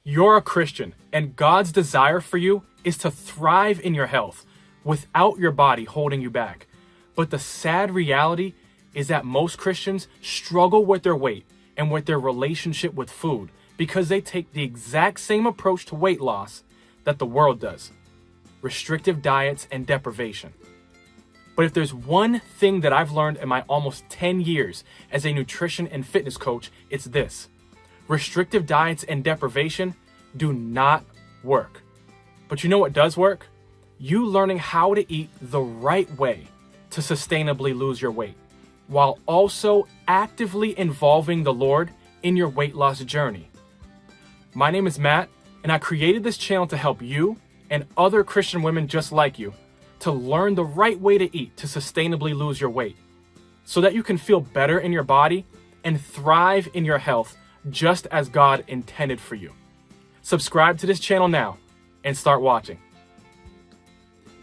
You're a Christian, and God's desire for you is to thrive in your health without your body holding you back. But the sad reality is that most Christians struggle with their weight and with their relationship with food because they take the exact same approach to weight loss that the world does: restrictive diets and deprivation. But if there's one thing that I've learned in my almost 10 years as a nutrition and fitness coach, it's this: restrictive diets and deprivation do not work. But you know what does work? You learning how to eat the right way to sustainably lose your weight, while also actively involving the Lord in your weight loss journey. My name is Matt, and I created this channel to help you and other Christian women just like you to learn the right way to eat to sustainably lose your weight, so that you can feel better in your body and thrive in your health just as God intended for you. Subscribe to this channel now and start watching.